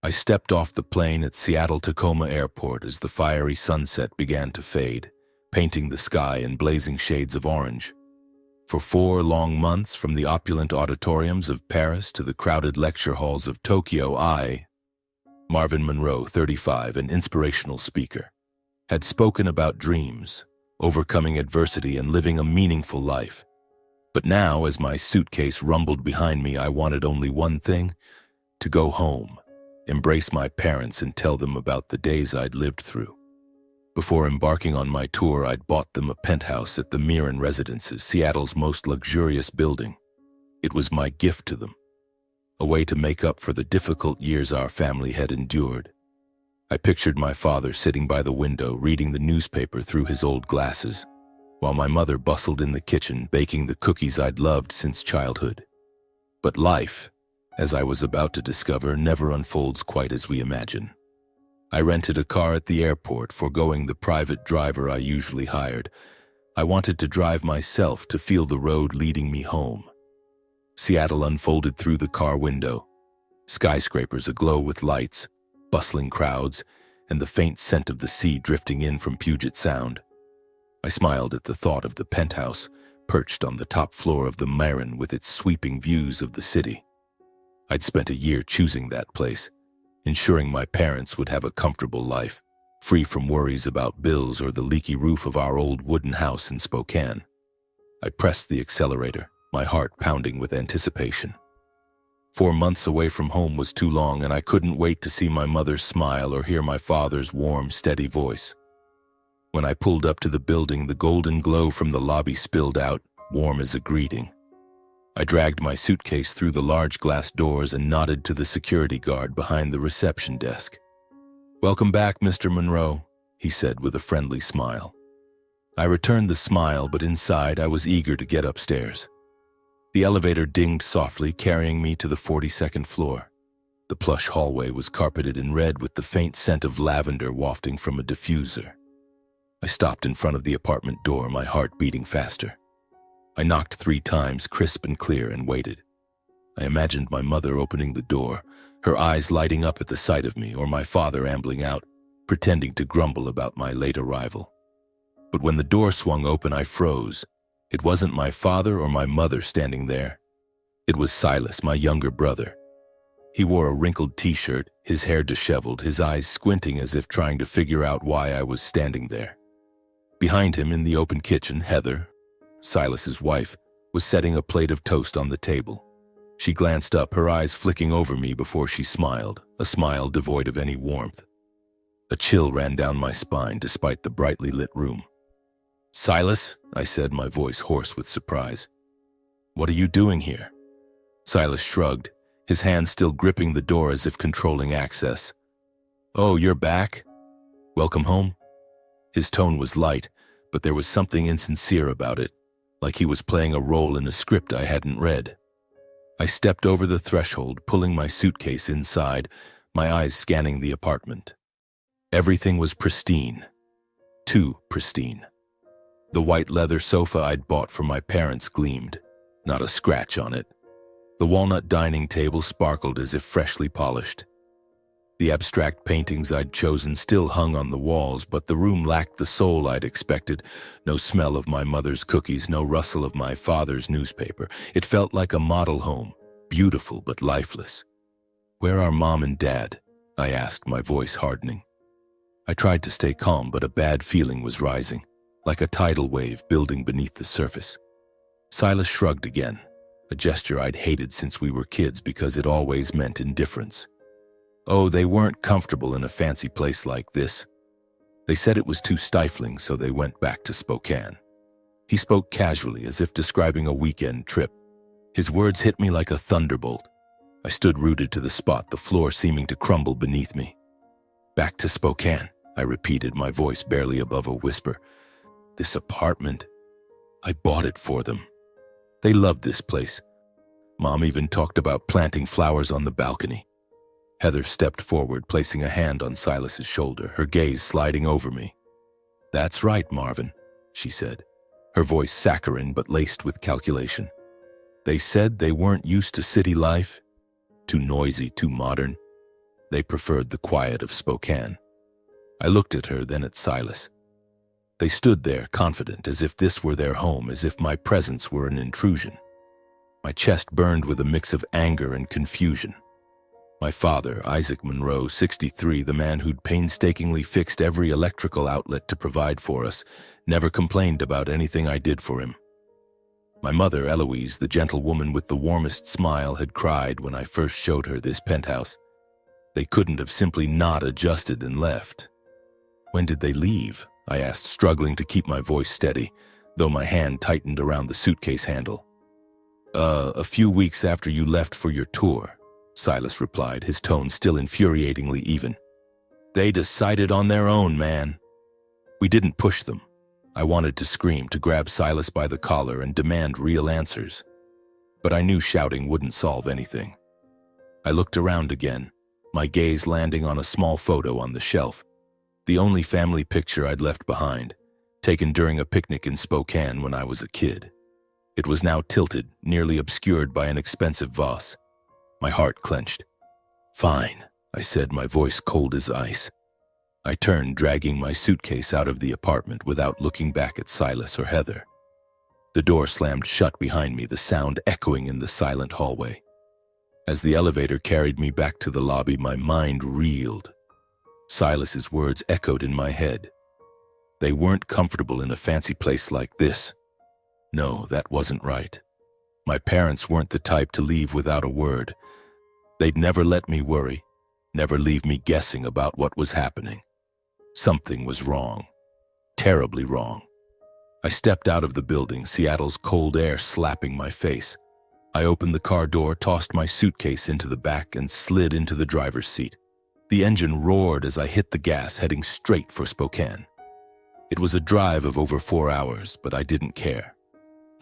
I stepped off the plane at Seattle-Tacoma Airport as the fiery sunset began to fade, painting the sky in blazing shades of orange. For 4 long months, from the opulent auditoriums of Paris to the crowded lecture halls of Tokyo, Marvin Monroe, 35, an inspirational speaker, had spoken about dreams, overcoming adversity, and living a meaningful life. But now, as my suitcase rumbled behind me, I wanted only one thing: to go home, embrace my parents, and tell them about the days I'd lived through. Before embarking on my tour, I'd bought them a penthouse at the Mirren Residences, Seattle's most luxurious building. It was my gift to them, a way to make up for the difficult years our family had endured. I pictured my father sitting by the window, reading the newspaper through his old glasses, while my mother bustled in the kitchen, baking the cookies I'd loved since childhood. But life, as I was about to discover, never unfolds quite as we imagine. I rented a car at the airport, foregoing the private driver I usually hired. I wanted to drive myself, to feel the road leading me home. Seattle unfolded through the car window, skyscrapers aglow with lights, bustling crowds, and the faint scent of the sea drifting in from Puget Sound. I smiled at the thought of the Penthouse, perched on the top floor of the Mirren with its sweeping views of the city. I'd spent a year choosing that place, ensuring my parents would have a comfortable life, free from worries about bills or the leaky roof of our old wooden house in Spokane. I pressed the accelerator, my heart pounding with anticipation. 4 months away from home was too long, and I couldn't wait to see my mother's smile or hear my father's warm, steady voice. When I pulled up to the building, the golden glow from the lobby spilled out, warm as a greeting. I dragged my suitcase through the large glass doors and nodded to the security guard behind the reception desk. "Welcome back, Mr. Monroe," he said with a friendly smile. I returned the smile, but inside I was eager to get upstairs. The elevator dinged softly, carrying me to the 42nd floor. The plush hallway was carpeted in red, with the faint scent of lavender wafting from a diffuser. I stopped in front of the apartment door, my heart beating faster. I knocked 3 times, crisp and clear, and waited. I imagined my mother opening the door, her eyes lighting up at the sight of me, or my father ambling out, pretending to grumble about my late arrival. But when the door swung open, I froze. It wasn't my father or my mother standing there. It was Silas, my younger brother. He wore a wrinkled t-shirt, his hair disheveled, his eyes squinting as if trying to figure out why I was standing there. Behind him, in the open kitchen, Heather, Silas's wife, was setting a plate of toast on the table. She glanced up, her eyes flicking over me before she smiled, a smile devoid of any warmth. A chill ran down my spine despite the brightly lit room. "Silas," I said, my voice hoarse with surprise. "What are you doing here?" Silas shrugged, his hand still gripping the door as if controlling access. "Oh, you're back? Welcome home?" His tone was light, but there was something insincere about it, like he was playing a role in a script I hadn't read. I stepped over the threshold, pulling my suitcase inside, my eyes scanning the apartment. Everything was pristine. Too pristine. The white leather sofa I'd bought for my parents gleamed, not a scratch on it. The walnut dining table sparkled as if freshly polished. The abstract paintings I'd chosen still hung on the walls, but the room lacked the soul I'd expected. No smell of my mother's cookies, no rustle of my father's newspaper. It felt like a model home, beautiful but lifeless. "Where are Mom and Dad?" I asked, my voice hardening. I tried to stay calm, but a bad feeling was rising, like a tidal wave building beneath the surface. Silas shrugged again, a gesture I'd hated since we were kids because it always meant indifference. "Oh, they weren't comfortable in a fancy place like this. They said it was too stifling, so they went back to Spokane." He spoke casually, as if describing a weekend trip. His words hit me like a thunderbolt. I stood rooted to the spot, the floor seeming to crumble beneath me. "Back to Spokane," I repeated, my voice barely above a whisper. "This apartment, I bought it for them. They loved this place. Mom even talked about planting flowers on the balcony." Heather stepped forward, placing a hand on Silas's shoulder, her gaze sliding over me. "That's right, Marvin," she said, her voice saccharine but laced with calculation. "They said they weren't used to city life. Too noisy, too modern. They preferred the quiet of Spokane. I looked at her, then at Silas. They stood there, confident, as if this were their home, as if my presence were an intrusion. My chest burned with a mix of anger and confusion. My father, Isaac Monroe, 63, the man who'd painstakingly fixed every electrical outlet to provide for us, never complained about anything I did for him. My mother, Eloise, the gentle woman with the warmest smile, had cried when I first showed her this penthouse. They couldn't have simply not adjusted and left. When did they leave? I asked, struggling to keep my voice steady, though my hand tightened around the suitcase handle. A few weeks after you left for your tour, Silas replied, his tone still infuriatingly even. They decided on their own, man. We didn't push them. I wanted to scream, to grab Silas by the collar and demand real answers. But I knew shouting wouldn't solve anything. I looked around again, my gaze landing on a small photo on the shelf, the only family picture I'd left behind, taken during a picnic in Spokane when I was a kid. It was now tilted, nearly obscured by an expensive vase. My heart clenched. Fine, I said, my voice cold as ice. I turned, dragging my suitcase out of the apartment without looking back at Silas or Heather. The door slammed shut behind me, the sound echoing in the silent hallway. As the elevator carried me back to the lobby, my mind reeled. Silas's words echoed in my head. They weren't comfortable in a fancy place like this. No, that wasn't right. My parents weren't the type to leave without a word. They'd never let me worry, never leave me guessing about what was happening. Something was wrong. Terribly wrong. I stepped out of the building, Seattle's cold air slapping my face. I opened the car door, tossed my suitcase into the back, and slid into the driver's seat. The engine roared as I hit the gas, heading straight for Spokane. It was a drive of over 4 hours, but I didn't care.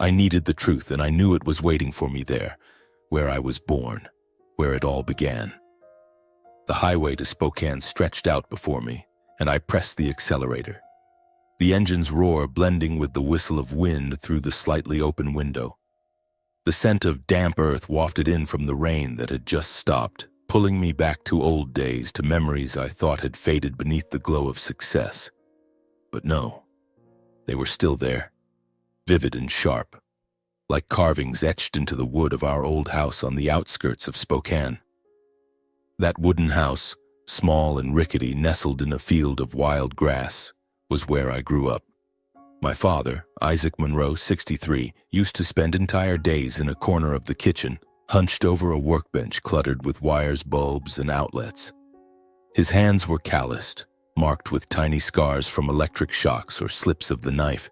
I needed the truth, and I knew it was waiting for me there, where I was born, where it all began. The highway to Spokane stretched out before me, and I pressed the accelerator. The engine's roar blending with the whistle of wind through the slightly open window. The scent of damp earth wafted in from the rain that had just stopped, pulling me back to old days, to memories I thought had faded beneath the glow of success. But no, they were still there, vivid and sharp, like carvings etched into the wood of our old house on the outskirts of Spokane. That wooden house, small and rickety, nestled in a field of wild grass, was where I grew up. My father, Isaac Monroe, 63, used to spend entire days in a corner of the kitchen, hunched over a workbench cluttered with wires, bulbs, and outlets. His hands were calloused, marked with tiny scars from electric shocks or slips of the knife.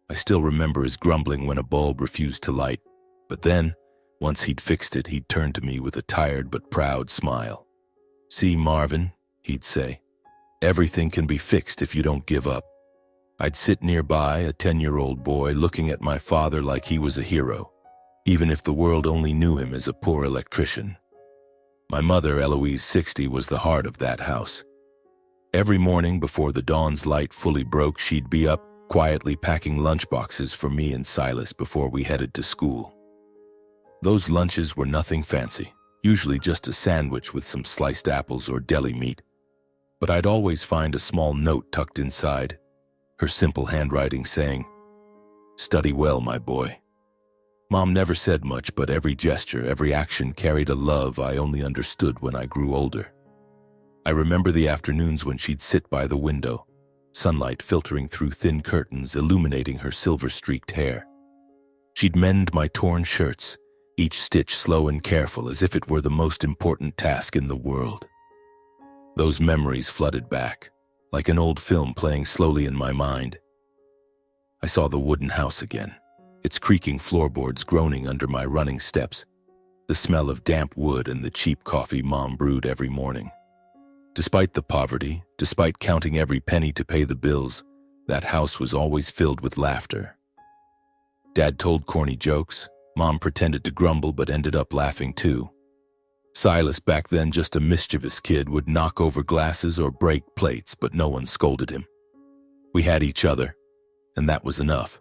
I still remember his grumbling when a bulb refused to light, but then, once he'd fixed it, he'd turn to me with a tired but proud smile. "See, Marvin," he'd say, "everything can be fixed if you don't give up." I'd sit nearby, a 10-year-old boy, looking at my father like he was a hero, even if the world only knew him as a poor electrician. My mother, Eloise, 60, was the heart of that house. Every morning before the dawn's light fully broke, she'd be up, quietly packing lunchboxes for me and Silas before we headed to school. Those lunches were nothing fancy, usually just a sandwich with some sliced apples or deli meat. But I'd always find a small note tucked inside, her simple handwriting saying, "Study well, my boy." Mom never said much, but every gesture, every action carried a love I only understood when I grew older. I remember the afternoons when she'd sit by the window, sunlight filtering through thin curtains, illuminating her silver-streaked hair. She'd mend my torn shirts, each stitch slow and careful, as if it were the most important task in the world. Those memories flooded back, like an old film playing slowly in my mind. I saw the wooden house again, its creaking floorboards groaning under my running steps, the smell of damp wood and the cheap coffee Mom brewed every morning. Despite the poverty, despite counting every penny to pay the bills, that house was always filled with laughter. Dad told corny jokes, Mom pretended to grumble but ended up laughing too. Silas, back then just a mischievous kid, would knock over glasses or break plates, but no one scolded him. We had each other, and that was enough.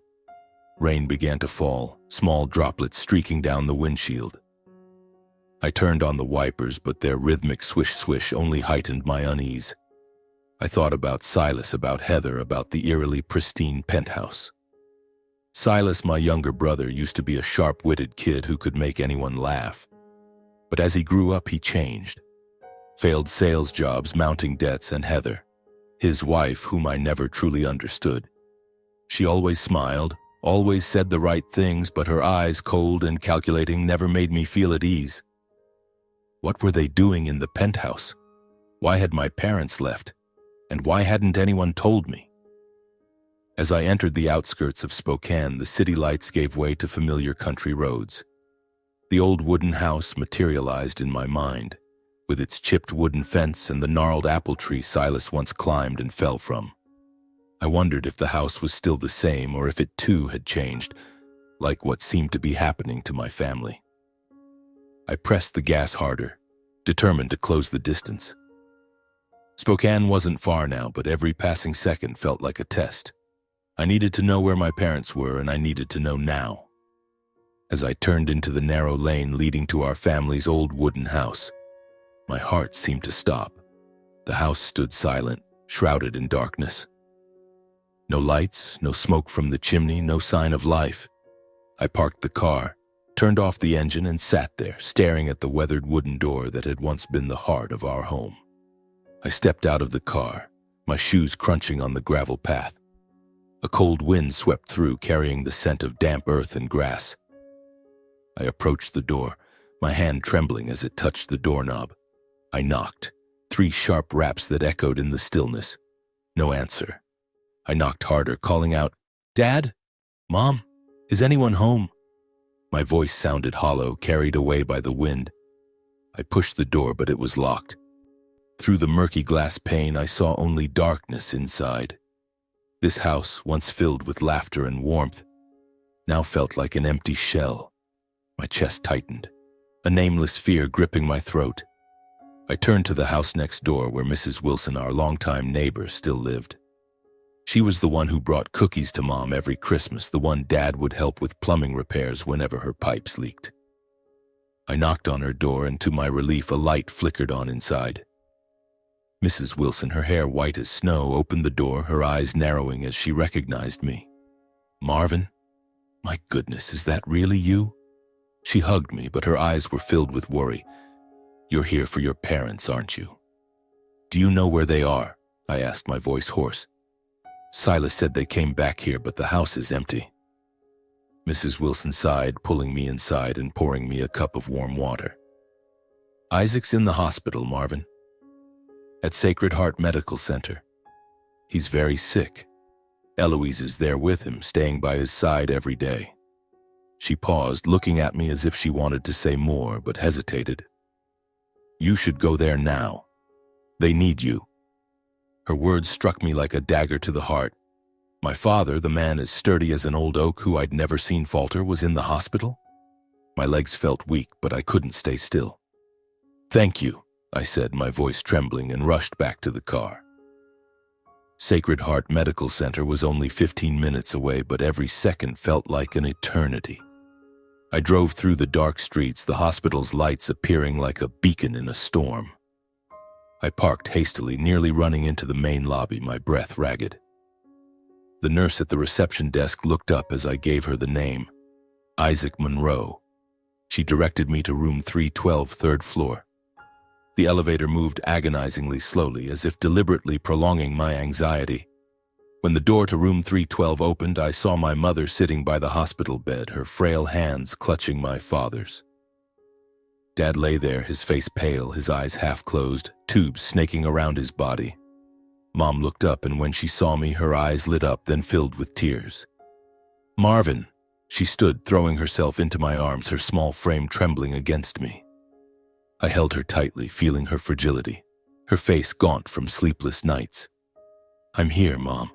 Rain began to fall, small droplets streaking down the windshield. I turned on the wipers, but their rhythmic swish-swish only heightened my unease. I thought about Silas, about Heather, about the eerily pristine penthouse. Silas, my younger brother, used to be a sharp-witted kid who could make anyone laugh. But as he grew up, he changed. Failed sales jobs, mounting debts, and Heather, his wife, whom I never truly understood. She always smiled, always said the right things, but her eyes, cold and calculating, never made me feel at ease. What were they doing in the penthouse? Why had my parents left? And why hadn't anyone told me? As I entered the outskirts of Spokane, the city lights gave way to familiar country roads. The old wooden house materialized in my mind, with its chipped wooden fence and the gnarled apple tree Silas once climbed and fell from. I wondered if the house was still the same or if it too had changed, like what seemed to be happening to my family. I pressed the gas harder, determined to close the distance. Spokane wasn't far now, but every passing second felt like a test. I needed to know where my parents were, and I needed to know now. As I turned into the narrow lane leading to our family's old wooden house, my heart seemed to stop. The house stood silent, shrouded in darkness. No lights, no smoke from the chimney, no sign of life. I parked the car, turned off the engine, and sat there, staring at the weathered wooden door that had once been the heart of our home. I stepped out of the car, my shoes crunching on the gravel path. A cold wind swept through, carrying the scent of damp earth and grass. I approached the door, my hand trembling as it touched the doorknob. I knocked, 3 sharp raps that echoed in the stillness. No answer. I knocked harder, calling out, "Dad? Mom? Is anyone home?" My voice sounded hollow, carried away by the wind. I pushed the door, but it was locked. Through the murky glass pane, I saw only darkness inside. This house, once filled with laughter and warmth, now felt like an empty shell. My chest tightened, a nameless fear gripping my throat. I turned to the house next door where Mrs. Wilson, our longtime neighbor, still lived. She was the one who brought cookies to Mom every Christmas, the one Dad would help with plumbing repairs whenever her pipes leaked. I knocked on her door, and to my relief, a light flickered on inside. Mrs. Wilson, her hair white as snow, opened the door, her eyes narrowing as she recognized me. "Marvin? My goodness, is that really you?" She hugged me, but her eyes were filled with worry. "You're here for your parents, aren't you?" "Do you know where they are?" I asked, my voice hoarse. "Silas said they came back here, but the house is empty." Mrs. Wilson sighed, pulling me inside and pouring me a cup of warm water. "Isaac's in the hospital, Marvin. At Sacred Heart Medical Center. He's very sick. Eloise is there with him, staying by his side every day." She paused, looking at me as if she wanted to say more, but hesitated. "You should go there now. They need you." Her words struck me like a dagger to the heart. My father, the man as sturdy as an old oak who I'd never seen falter, was in the hospital? My legs felt weak, but I couldn't stay still. "Thank you," I said, my voice trembling, and rushed back to the car. Sacred Heart Medical Center was only 15 minutes away, but every second felt like an eternity. I drove through the dark streets, the hospital's lights appearing like a beacon in a storm. I parked hastily, nearly running into the main lobby, my breath ragged. The nurse at the reception desk looked up as I gave her the name, Isaac Monroe. She directed me to room 312, 3rd floor. The elevator moved agonizingly slowly, as if deliberately prolonging my anxiety. When the door to room 312 opened, I saw my mother sitting by the hospital bed, her frail hands clutching my father's. Dad lay there, his face pale, his eyes half closed, tubes snaking around his body. Mom looked up, and when she saw me, her eyes lit up, then filled with tears. "Marvin!" She stood, throwing herself into my arms, her small frame trembling against me. I held her tightly, feeling her fragility, her face gaunt from sleepless nights. "I'm here, Mom,"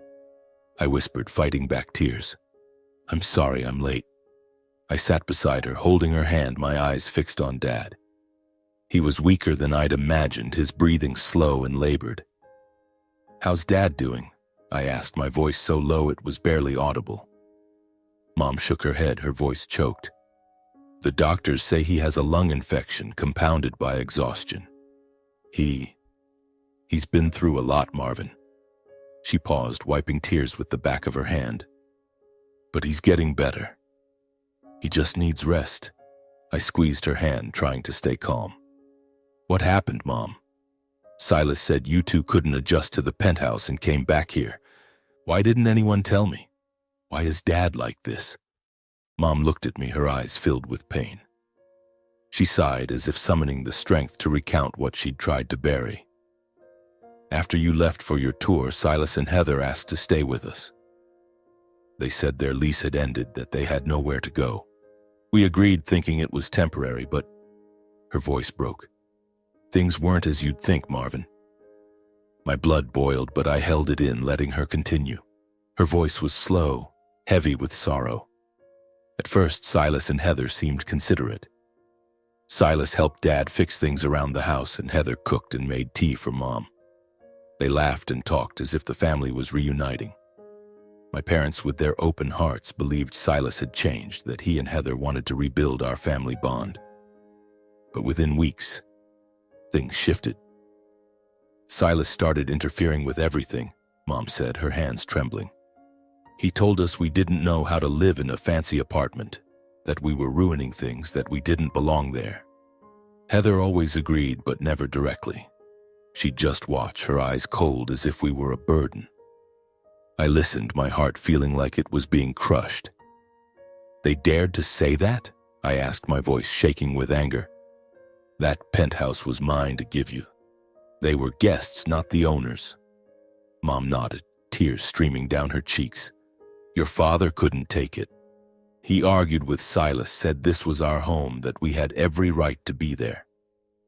I whispered, fighting back tears. "I'm sorry I'm late." I sat beside her, holding her hand, my eyes fixed on Dad. He was weaker than I'd imagined, his breathing slow and labored. "How's Dad doing?" I asked, my voice so low it was barely audible. Mom shook her head, her voice choked. The doctors say he has a lung infection compounded by exhaustion. He's been through a lot, Marvin. She paused, wiping tears with the back of her hand. But he's getting better. He just needs rest. I squeezed her hand, trying to stay calm. What happened, Mom? Silas said you two couldn't adjust to the penthouse and came back here. Why didn't anyone tell me? Why is Dad like this? Mom looked at me, her eyes filled with pain. She sighed as if summoning the strength to recount what she'd tried to bury. After you left for your tour, Silas and Heather asked to stay with us. They said their lease had ended, that they had nowhere to go. We agreed, thinking it was temporary, but her voice broke. Things weren't as you'd think, Marvin. My blood boiled, but I held it in, letting her continue. Her voice was slow, heavy with sorrow. At first, Silas and Heather seemed considerate. Silas helped Dad fix things around the house, and Heather cooked and made tea for Mom. They laughed and talked as if the family was reuniting. My parents, with their open hearts, believed Silas had changed, that he and Heather wanted to rebuild our family bond. But within weeks, things shifted. Silas started interfering with everything, Mom said, her hands trembling. He told us we didn't know how to live in a fancy apartment, that we were ruining things, that we didn't belong there. Heather always agreed, but never directly. She'd just watch, her eyes cold as if we were a burden. I listened, my heart feeling like it was being crushed. They dared to say that? I asked, my voice shaking with anger. That penthouse was mine to give you. They were guests, not the owners. Mom nodded, tears streaming down her cheeks. Your father couldn't take it. He argued with Silas, said this was our home, that we had every right to be there.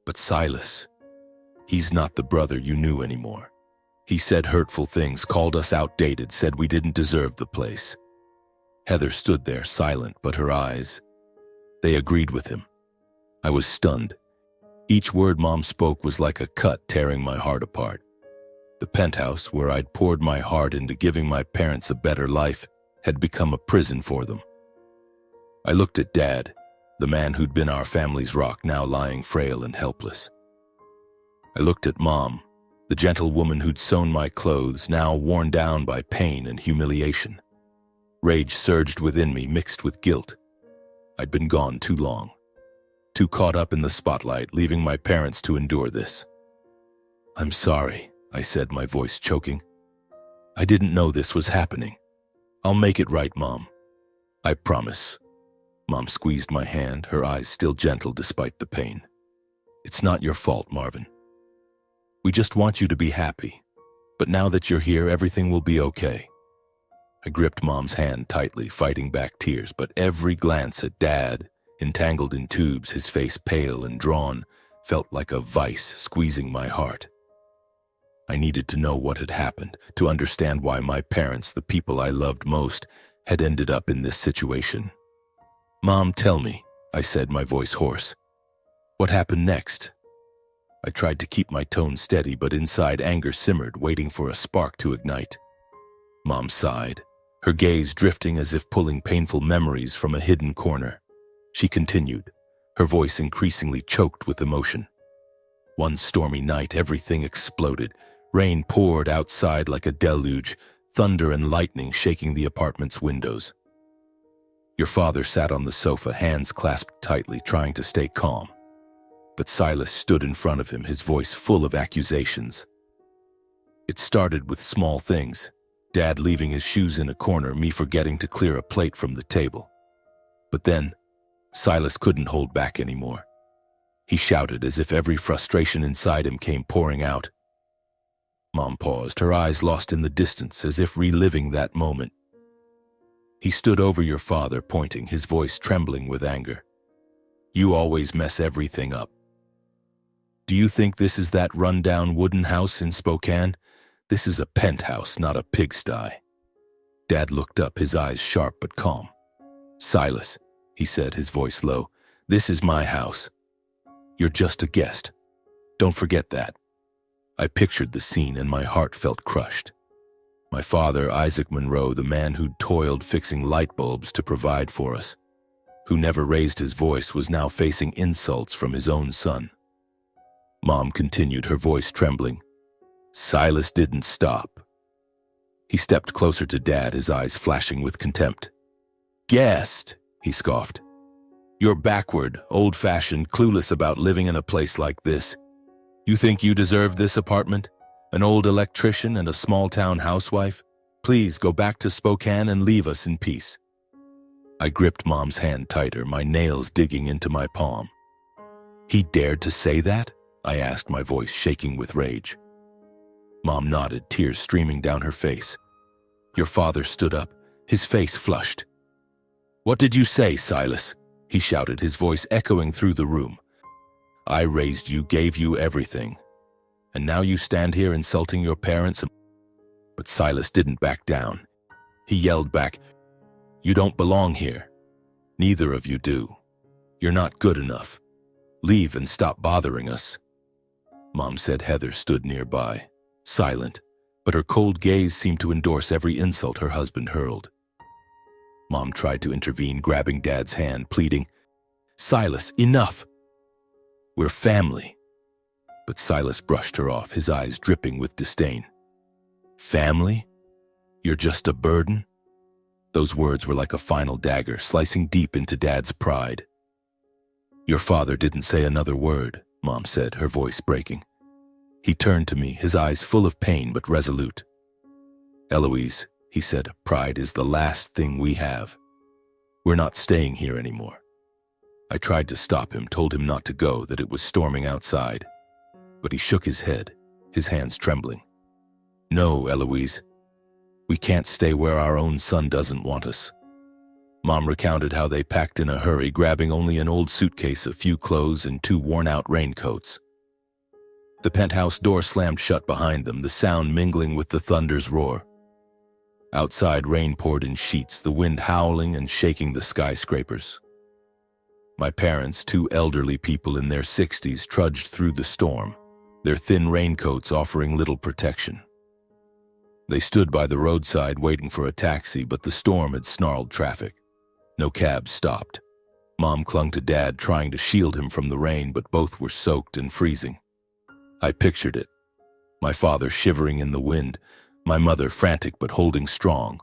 But Silas, he's not the brother you knew anymore. He said hurtful things, called us outdated, said we didn't deserve the place. Heather stood there, silent, but her eyes, they agreed with him. I was stunned. Each word Mom spoke was like a cut tearing my heart apart. The penthouse, where I'd poured my heart into giving my parents a better life, had become a prison for them. I looked at Dad, the man who'd been our family's rock, now lying frail and helpless. I looked at Mom, the gentle woman who'd sewn my clothes, now worn down by pain and humiliation. Rage surged within me, mixed with guilt. I'd been gone too long, too caught up in the spotlight, leaving my parents to endure this. I'm sorry, I said, my voice choking. I didn't know this was happening. I'll make it right, Mom. I promise. Mom squeezed my hand, her eyes still gentle despite the pain. It's not your fault, Marvin. We just want you to be happy. But now that you're here, everything will be okay. I gripped Mom's hand tightly, fighting back tears, but every glance at Dad, entangled in tubes, his face pale and drawn, felt like a vice squeezing my heart. I needed to know what had happened, to understand why my parents, the people I loved most, had ended up in this situation. Mom, tell me, I said, my voice hoarse. What happened next? I tried to keep my tone steady, but inside anger simmered, waiting for a spark to ignite. Mom sighed, her gaze drifting as if pulling painful memories from a hidden corner. She continued, her voice increasingly choked with emotion. One stormy night, everything exploded. Rain poured outside like a deluge, thunder and lightning shaking the apartment's windows. Your father sat on the sofa, hands clasped tightly, trying to stay calm. But Silas stood in front of him, his voice full of accusations. It started with small things. Dad leaving his shoes in a corner, me forgetting to clear a plate from the table. But then, Silas couldn't hold back anymore. He shouted as if every frustration inside him came pouring out. Mom paused, her eyes lost in the distance, as if reliving that moment. He stood over your father, pointing, his voice trembling with anger. You always mess everything up. Do you think this is that run-down wooden house in Spokane? This is a penthouse, not a pigsty. Dad looked up, his eyes sharp but calm. Silas, he said, his voice low, this is my house. You're just a guest. Don't forget that. I pictured the scene and my heart felt crushed. My father, Isaac Monroe, the man who'd toiled fixing light bulbs to provide for us. who never raised his voice, was now facing insults from his own son. Mom continued, her voice trembling. Silas didn't stop. He stepped closer to Dad, his eyes flashing with contempt. Guest, he scoffed. You're backward, old-fashioned, clueless about living in a place like this. You think you deserve this apartment? An old electrician and a small-town housewife? Please go back to Spokane and leave us in peace. I gripped Mom's hand tighter, my nails digging into my palm. He dared to say that? I asked, my voice shaking with rage. Mom nodded, tears streaming down her face. Your father stood up, his face flushed. What did you say, Silas? He shouted, his voice echoing through the room. I raised you, gave you everything. And now you stand here insulting your parents? But Silas didn't back down. He yelled back, You don't belong here. Neither of you do. You're not good enough. Leave and stop bothering us. Mom said. Heather stood nearby, silent, but her cold gaze seemed to endorse every insult her husband hurled. Mom tried to intervene, grabbing Dad's hand, pleading, Silas, enough! We're family. But Silas brushed her off, his eyes dripping with disdain. Family? You're just a burden? Those words were like a final dagger, slicing deep into Dad's pride. Your father didn't say another word, Mom said, her voice breaking. He turned to me, his eyes full of pain but resolute. Eloise, he said, pride is the last thing we have. We're not staying here anymore. I tried to stop him, told him not to go, that it was storming outside. But he shook his head, his hands trembling. No, Eloise. We can't stay where our own son doesn't want us. Mom recounted how they packed in a hurry, grabbing only an old suitcase, a few clothes, and 2 worn-out raincoats. The penthouse door slammed shut behind them, the sound mingling with the thunder's roar. Outside, rain poured in sheets, the wind howling and shaking the skyscrapers. My parents, 2 elderly people in their 60s, trudged through the storm, their thin raincoats offering little protection. They stood by the roadside waiting for a taxi, but the storm had snarled traffic. No cabs stopped. Mom clung to Dad, trying to shield him from the rain, but both were soaked and freezing. I pictured it. My father shivering in the wind, my mother frantic but holding strong,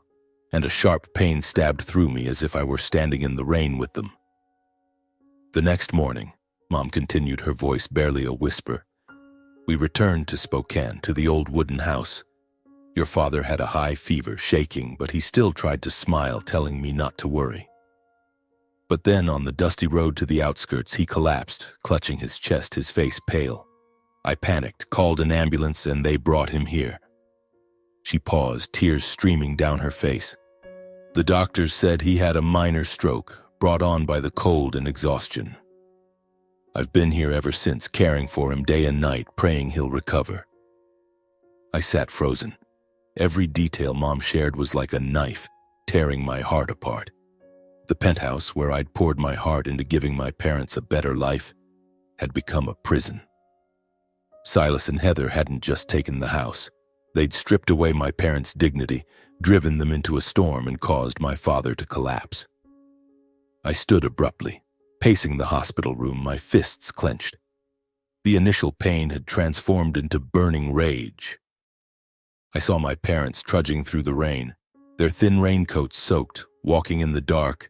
and a sharp pain stabbed through me as if I were standing in the rain with them. The next morning, Mom continued, her voice barely a whisper, we returned to Spokane, to the old wooden house. Your father had a high fever, shaking, but he still tried to smile, telling me not to worry. But then, on the dusty road to the outskirts, he collapsed, clutching his chest, his face pale. I panicked, called an ambulance, and they brought him here. She paused, tears streaming down her face. The doctors said he had a minor stroke, brought on by the cold and exhaustion. I've been here ever since, caring for him day and night, praying he'll recover. I sat frozen. Every detail Mom shared was like a knife, tearing my heart apart. The penthouse, where I'd poured my heart into giving my parents a better life, had become a prison. Silas and Heather hadn't just taken the house. They'd stripped away my parents' dignity, driven them into a storm, and caused my father to collapse. I stood abruptly, pacing the hospital room, my fists clenched. The initial pain had transformed into burning rage. I saw my parents trudging through the rain, their thin raincoats soaked, walking in the dark,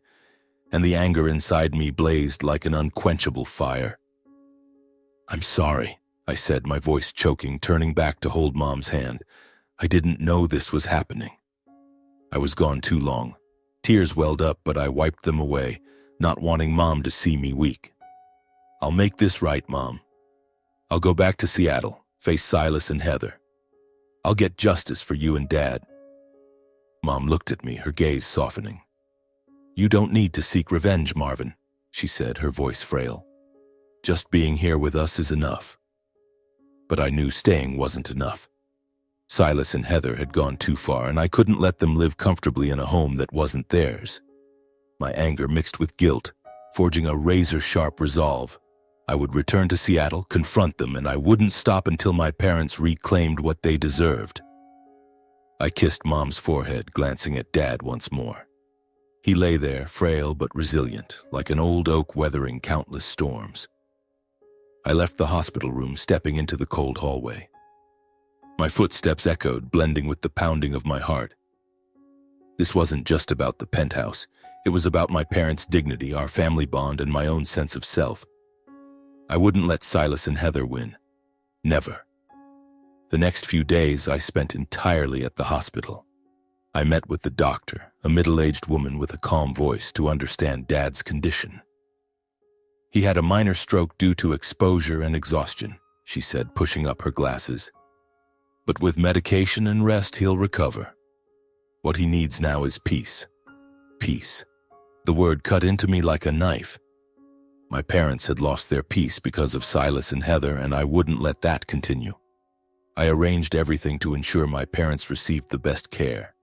and the anger inside me blazed like an unquenchable fire. I'm sorry, I said, my voice choking, turning back to hold Mom's hand. I didn't know this was happening. I was gone too long. Tears welled up, but I wiped them away, not wanting Mom to see me weak. I'll make this right, Mom. I'll go back to Seattle, face Silas and Heather. I'll get justice for you and Dad. Mom looked at me, her gaze softening. You don't need to seek revenge, Marvin, she said, her voice frail. Just being here with us is enough. But I knew staying wasn't enough. Silas and Heather had gone too far, and I couldn't let them live comfortably in a home that wasn't theirs. My anger mixed with guilt, forging a razor-sharp resolve. I would return to Seattle, confront them, and I wouldn't stop until my parents reclaimed what they deserved. I kissed Mom's forehead, glancing at Dad once more. He lay there, frail but resilient, like an old oak weathering countless storms. I left the hospital room, stepping into the cold hallway. My footsteps echoed, blending with the pounding of my heart. This wasn't just about the penthouse. It was about my parents' dignity, our family bond, and my own sense of self. I wouldn't let Silas and Heather win. Never. The next few days I spent entirely at the hospital. I met with the doctor, a middle-aged woman with a calm voice, to understand Dad's condition. He had a minor stroke due to exposure and exhaustion, she said, pushing up her glasses. But with medication and rest, he'll recover. What he needs now is peace. Peace. The word cut into me like a knife. My parents had lost their peace because of Silas and Heather, and I wouldn't let that continue. I arranged everything to ensure my parents received the best care.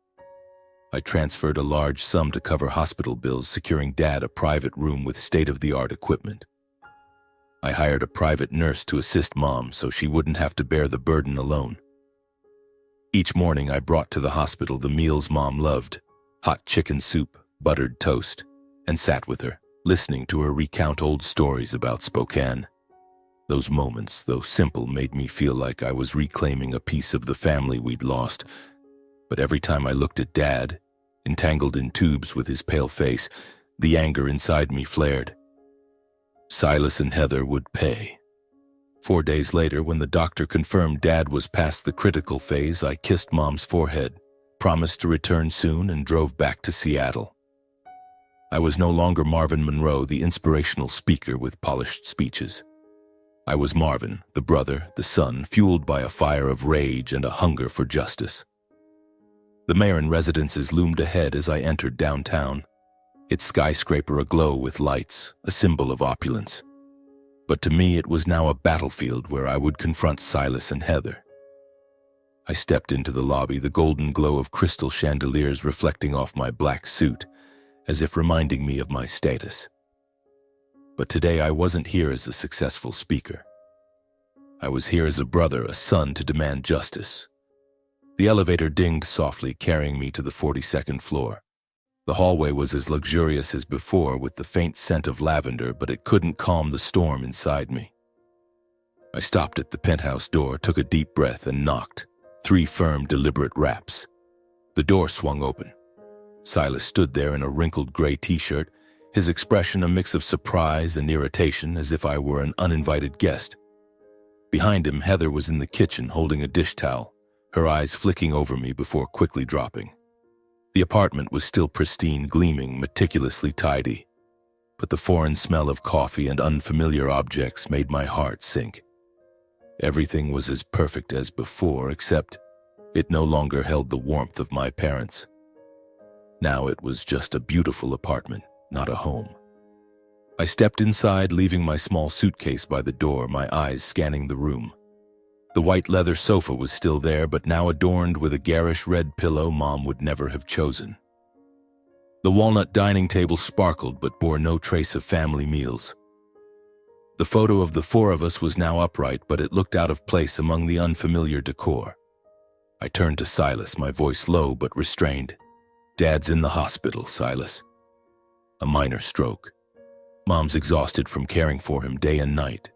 I transferred a large sum to cover hospital bills, securing Dad a private room with state-of-the-art equipment. I hired a private nurse to assist Mom so she wouldn't have to bear the burden alone. Each morning I brought to the hospital the meals Mom loved, hot chicken soup, buttered toast, and sat with her, listening to her recount old stories about Spokane. Those moments, though simple, made me feel like I was reclaiming a piece of the family we'd lost. But every time I looked at Dad, entangled in tubes with his pale face, the anger inside me flared. Silas and Heather would pay. 4 days later, when the doctor confirmed Dad was past the critical phase, I kissed Mom's forehead, promised to return soon, and drove back to Seattle. I was no longer Marvin Monroe, the inspirational speaker with polished speeches. I was Marvin, the brother, the son, fueled by a fire of rage and a hunger for justice. The Marin residences loomed ahead as I entered downtown, its skyscraper aglow with lights, a symbol of opulence. But to me it was now a battlefield where I would confront Silas and Heather. I stepped into the lobby, the golden glow of crystal chandeliers reflecting off my black suit, as if reminding me of my status. But today I wasn't here as a successful speaker. I was here as a brother, a son, to demand justice. The elevator dinged softly, carrying me to the 42nd floor. The hallway was as luxurious as before, with the faint scent of lavender, but it couldn't calm the storm inside me. I stopped at the penthouse door, took a deep breath, and knocked. 3 firm, deliberate raps. The door swung open. Silas stood there in a wrinkled gray t-shirt, his expression a mix of surprise and irritation, as if I were an uninvited guest. Behind him, Heather was in the kitchen holding a dish towel, her eyes flicking over me before quickly dropping. The apartment was still pristine, gleaming, meticulously tidy, but the foreign smell of coffee and unfamiliar objects made my heart sink. Everything was as perfect as before, except it no longer held the warmth of my parents. Now it was just a beautiful apartment, not a home. I stepped inside, leaving my small suitcase by the door, my eyes scanning the room. The white leather sofa was still there, but now adorned with a garish red pillow Mom would never have chosen. The walnut dining table sparkled but bore no trace of family meals. The photo of the 4 of us was now upright, but it looked out of place among the unfamiliar decor. I turned to Silas, my voice low but restrained. "Dad's in the hospital, Silas. A minor stroke. Mom's exhausted from caring for him day and night."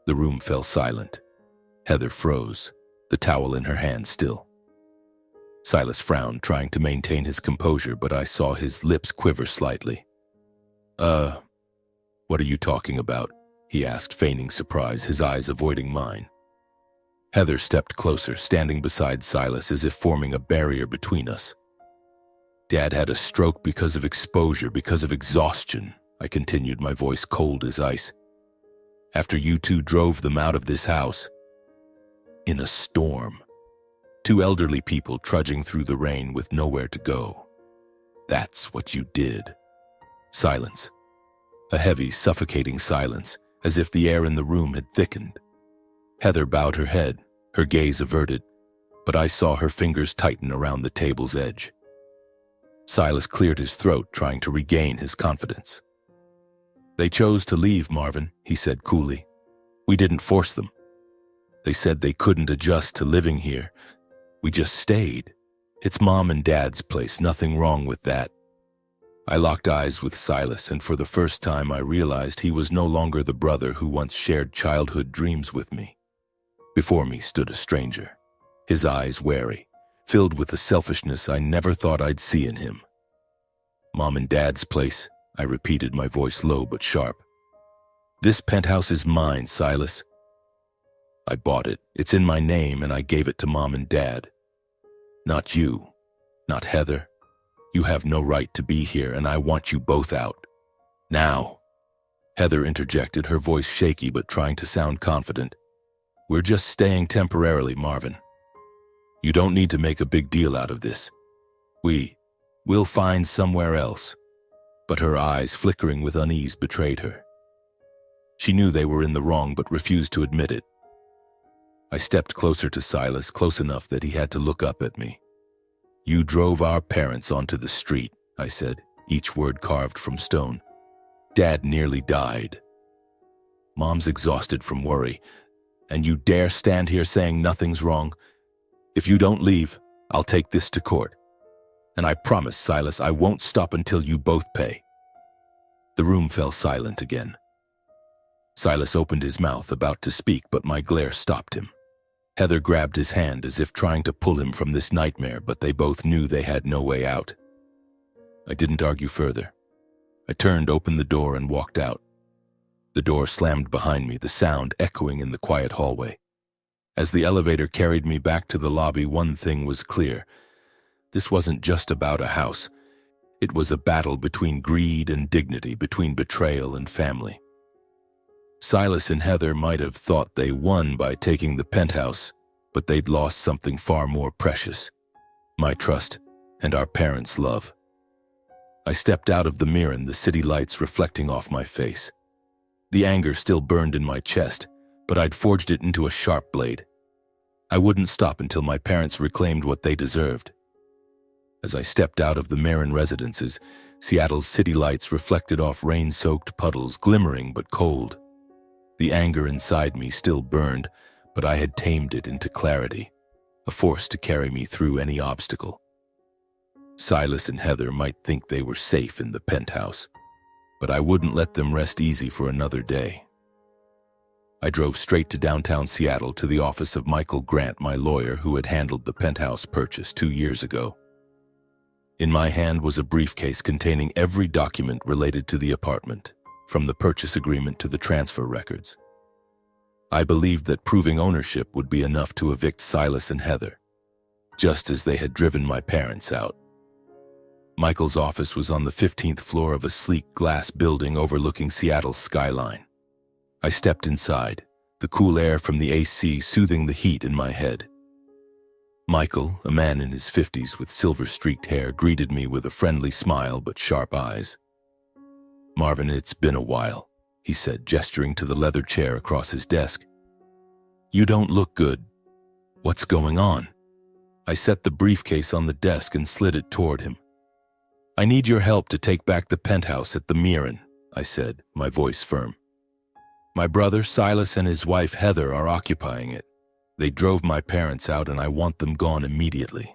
The room fell silent. Heather froze, the towel in her hand still. Silas frowned, trying to maintain his composure, but I saw his lips quiver slightly. What are you talking about?" he asked, feigning surprise, his eyes avoiding mine. Heather stepped closer, standing beside Silas as if forming a barrier between us. "Dad had a stroke because of exposure, because of exhaustion," I continued, my voice cold as ice. "After you 2 drove them out of this house. In a storm. 2 elderly people trudging through the rain with nowhere to go. That's what you did." Silence. A heavy, suffocating silence, as if the air in the room had thickened. Heather bowed her head, her gaze averted, but I saw her fingers tighten around the table's edge. Silas cleared his throat, trying to regain his confidence. "They chose to leave, Marvin," he said coolly. "We didn't force them. They said they couldn't adjust to living here. We just stayed. It's Mom and Dad's place, nothing wrong with that." I locked eyes with Silas, and for the first time I realized he was no longer the brother who once shared childhood dreams with me. Before me stood a stranger, his eyes wary, filled with the selfishness I never thought I'd see in him. "Mom and Dad's place," I repeated, my voice low but sharp. "This penthouse is mine, Silas. I bought it. It's in my name, and I gave it to Mom and Dad. Not you, not Heather. You have no right to be here, and I want you both out. Now." Heather interjected, her voice shaky but trying to sound confident. "We're just staying temporarily, Marvin. You don't need to make a big deal out of this. We'll find somewhere else." But her eyes, flickering with unease, betrayed her. She knew they were in the wrong but refused to admit it. I stepped closer to Silas, close enough that he had to look up at me. "You drove our parents onto the street," I said, each word carved from stone. "Dad nearly died. Mom's exhausted from worry, and you dare stand here saying nothing's wrong? If you don't leave, I'll take this to court. And I promise, Silas, I won't stop until you both pay." The room fell silent again. Silas opened his mouth, about to speak, but my glare stopped him. Heather grabbed his hand as if trying to pull him from this nightmare, but they both knew they had no way out. I didn't argue further. I turned, opened the door, and walked out. The door slammed behind me, the sound echoing in the quiet hallway. As the elevator carried me back to the lobby, one thing was clear. This wasn't just about a house. It was a battle between greed and dignity, between betrayal and family. Silas and Heather might have thought they won by taking the penthouse, but they'd lost something far more precious: my trust and our parents' love. I stepped out of the mirror, the city lights reflecting off my face. The anger still burned in my chest, but I'd forged it into a sharp blade. I wouldn't stop until my parents reclaimed what they deserved. As I stepped out of the Marin residences, Seattle's city lights reflected off rain-soaked puddles, glimmering but cold. The anger inside me still burned, but I had tamed it into clarity, a force to carry me through any obstacle. Silas and Heather might think they were safe in the penthouse, but I wouldn't let them rest easy for another day. I drove straight to downtown Seattle, to the office of Michael Grant, my lawyer who had handled the penthouse purchase 2 years ago. In my hand was a briefcase containing every document related to the apartment, from the purchase agreement to the transfer records. I believed that proving ownership would be enough to evict Silas and Heather, just as they had driven my parents out. Michael's office was on the 15th floor of a sleek glass building overlooking Seattle's skyline. I stepped inside, the cool air from the AC soothing the heat in my head. Michael, a man in his 50s with silver-streaked hair, greeted me with a friendly smile but sharp eyes. "Marvin, it's been a while," he said, gesturing to the leather chair across his desk. "You don't look good. What's going on?" I set the briefcase on the desk and slid it toward him. "I need your help to take back the penthouse at the Mirren," I said, my voice firm. "My brother Silas and his wife Heather are occupying it. They drove my parents out and I want them gone immediately."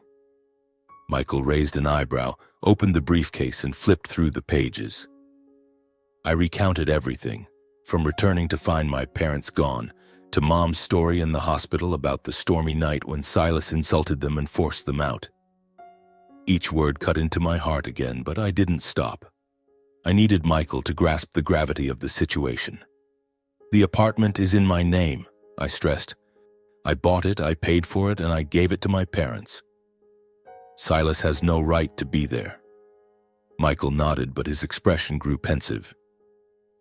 Michael raised an eyebrow, opened the briefcase and flipped through the pages. I recounted everything, from returning to find my parents gone, to Mom's story in the hospital about the stormy night when Silas insulted them and forced them out. Each word cut into my heart again, but I didn't stop. I needed Michael to grasp the gravity of the situation. "The apartment is in my name," I stressed. "I bought it, I paid for it, and I gave it to my parents. Silas has no right to be there." Michael nodded, but his expression grew pensive.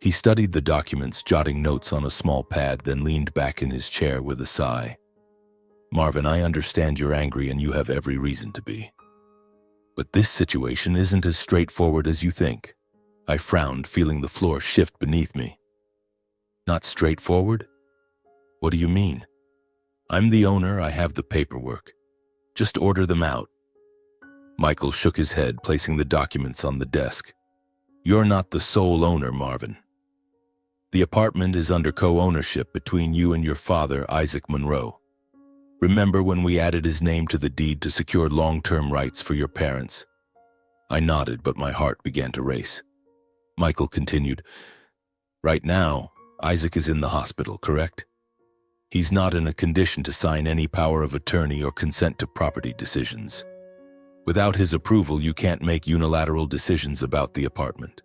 He studied the documents, jotting notes on a small pad, then leaned back in his chair with a sigh. "Marvin, I understand you're angry and you have every reason to be. But this situation isn't as straightforward as you think." I frowned, feeling the floor shift beneath me. "Not straightforward? What do you mean?" "I'm the owner, I have the paperwork. Just order them out." Michael shook his head, placing the documents on the desk. "You're not the sole owner, Marvin. The apartment is under co-ownership between you and your father, Isaac Monroe. Remember when we added his name to the deed to secure long-term rights for your parents? I nodded, but my heart began to race. Michael continued, "Right now, Isaac is in the hospital, correct? He's not in a condition to sign any power of attorney or consent to property decisions. Without his approval, you can't make unilateral decisions about the apartment."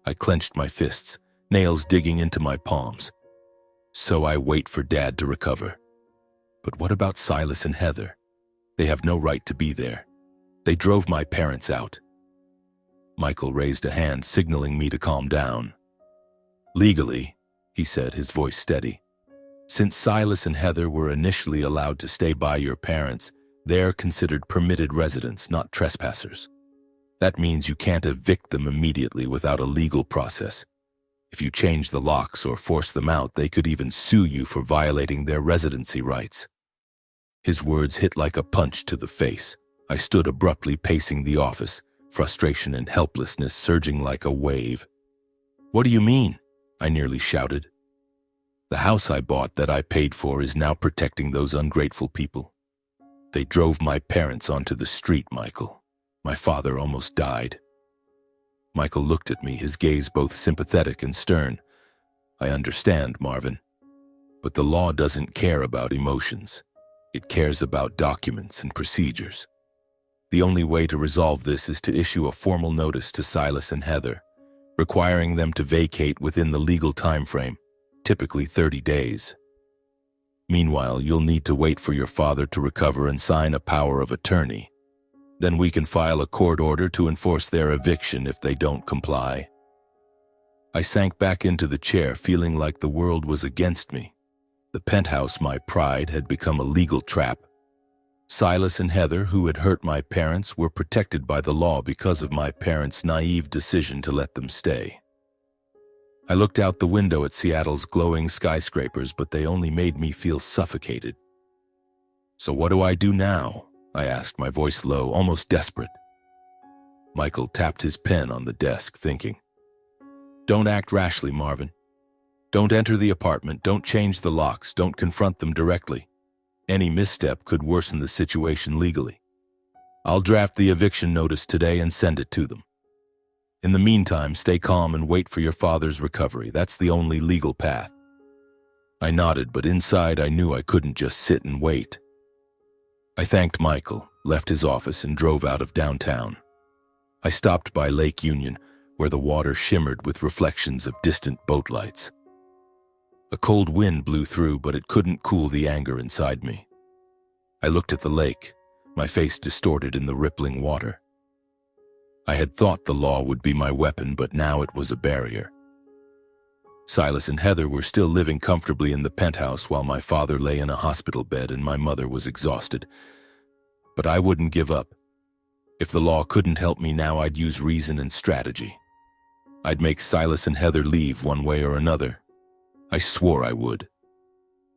I clenched my fists, nails digging into my palms. So I wait for Dad to recover. But what about Silas and Heather? They have no right to be there. They drove my parents out. Michael raised a hand, signaling me to calm down. "Legally," he said, his voice steady, "since Silas and Heather were initially allowed to stay by your parents, they're considered permitted residents, not trespassers. That means you can't evict them immediately without a legal process. If you change the locks or force them out, they could even sue you for violating their residency rights." His words hit like a punch to the face. I stood abruptly, pacing the office, frustration and helplessness surging like a wave. "What do you mean?" I nearly shouted. "The house I bought that I paid for is now protecting those ungrateful people. They drove my parents onto the street, Michael. My father almost died." Michael looked at me, his gaze both sympathetic and stern. "I understand, Marvin. But the law doesn't care about emotions. It cares about documents and procedures. The only way to resolve this is to issue a formal notice to Silas and Heather, requiring them to vacate within the legal time frame, typically 30 days. Meanwhile, you'll need to wait for your father to recover and sign a power of attorney. Then we can file a court order to enforce their eviction if they don't comply." I sank back into the chair, feeling like the world was against me. The penthouse, my pride, had become a legal trap. Silas and Heather, who had hurt my parents, were protected by the law because of my parents' naive decision to let them stay. I looked out the window at Seattle's glowing skyscrapers, but they only made me feel suffocated. "So what do I do now?" I asked, my voice low, almost desperate. Michael tapped his pen on the desk, thinking. "Don't act rashly, Marvin. Don't enter the apartment, don't change the locks, don't confront them directly. Any misstep could worsen the situation legally. I'll draft the eviction notice today and send it to them. In the meantime, stay calm and wait for your father's recovery. That's the only legal path." I nodded, but inside I knew I couldn't just sit and wait. I thanked Michael, left his office, and drove out of downtown. I stopped by Lake Union, where the water shimmered with reflections of distant boat lights. A cold wind blew through, but it couldn't cool the anger inside me. I looked at the lake, my face distorted in the rippling water. I had thought the law would be my weapon, but now it was a barrier. Silas and Heather were still living comfortably in the penthouse while my father lay in a hospital bed and my mother was exhausted. But I wouldn't give up. If the law couldn't help me now, I'd use reason and strategy. I'd make Silas and Heather leave one way or another. I swore I would.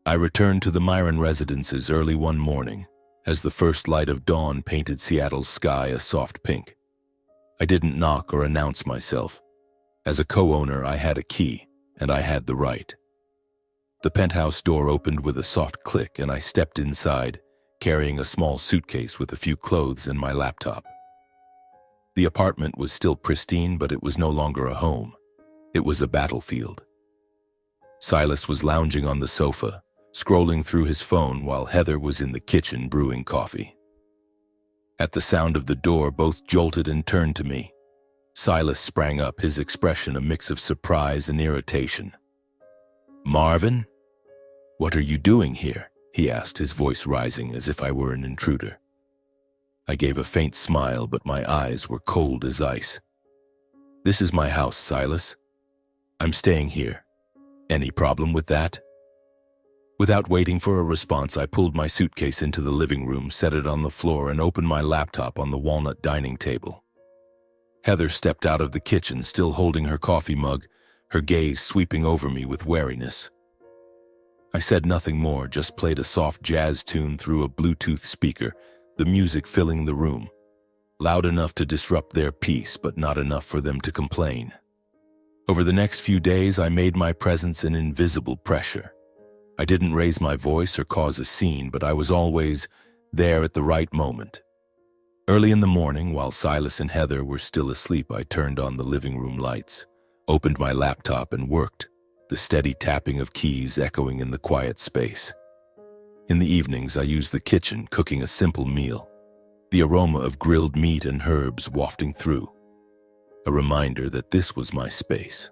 I returned to the Myron residences early one morning, as the first light of dawn painted Seattle's sky a soft pink. I didn't knock or announce myself. As a co-owner, I had a key, and I had the right. The penthouse door opened with a soft click, and I stepped inside, carrying a small suitcase with a few clothes and my laptop. The apartment was still pristine, but it was no longer a home. It was a battlefield. Silas was lounging on the sofa, scrolling through his phone while Heather was in the kitchen brewing coffee. At the sound of the door, both jolted and turned to me. Silas sprang up, his expression a mix of surprise and irritation. "Marvin? What are you doing here?" he asked, his voice rising as if I were an intruder. I gave a faint smile, but my eyes were cold as ice. "This is my house, Silas. I'm staying here. Any problem with that?" Without waiting for a response, I pulled my suitcase into the living room, set it on the floor, and opened my laptop on the walnut dining table. Heather stepped out of the kitchen, still holding her coffee mug, her gaze sweeping over me with wariness. I said nothing more, just played a soft jazz tune through a Bluetooth speaker, the music filling the room, loud enough to disrupt their peace, but not enough for them to complain. Over the next few days, I made my presence an invisible pressure. I didn't raise my voice or cause a scene, but I was always there at the right moment. Early in the morning, while Silas and Heather were still asleep, I turned on the living room lights, opened my laptop and worked, the steady tapping of keys echoing in the quiet space. In the evenings, I used the kitchen, cooking a simple meal, the aroma of grilled meat and herbs wafting through, a reminder that this was my space.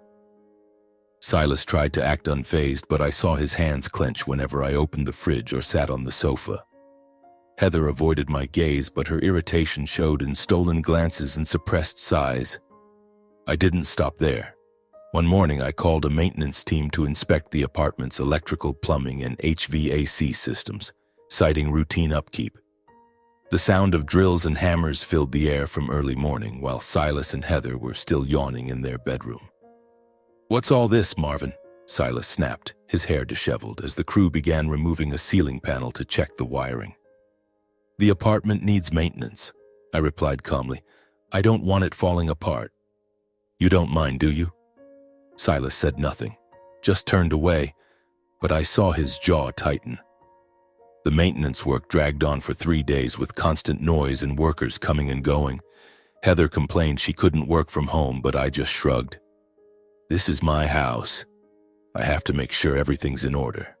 Silas tried to act unfazed, but I saw his hands clench whenever I opened the fridge or sat on the sofa. Heather avoided my gaze, but her irritation showed in stolen glances and suppressed sighs. I didn't stop there. One morning, I called a maintenance team to inspect the apartment's electrical, plumbing, and HVAC systems, citing routine upkeep. The sound of drills and hammers filled the air from early morning, while Silas and Heather were still yawning in their bedroom. "What's all this, Marvin?" Silas snapped, his hair disheveled, as the crew began removing a ceiling panel to check the wiring. "The apartment needs maintenance," I replied calmly. "I don't want it falling apart." "You don't mind, do you?" Silas said nothing, just turned away, but I saw his jaw tighten. The maintenance work dragged on for 3 days with constant noise and workers coming and going. Heather complained she couldn't work from home, but I just shrugged. This is my house. I have to make sure everything's in order.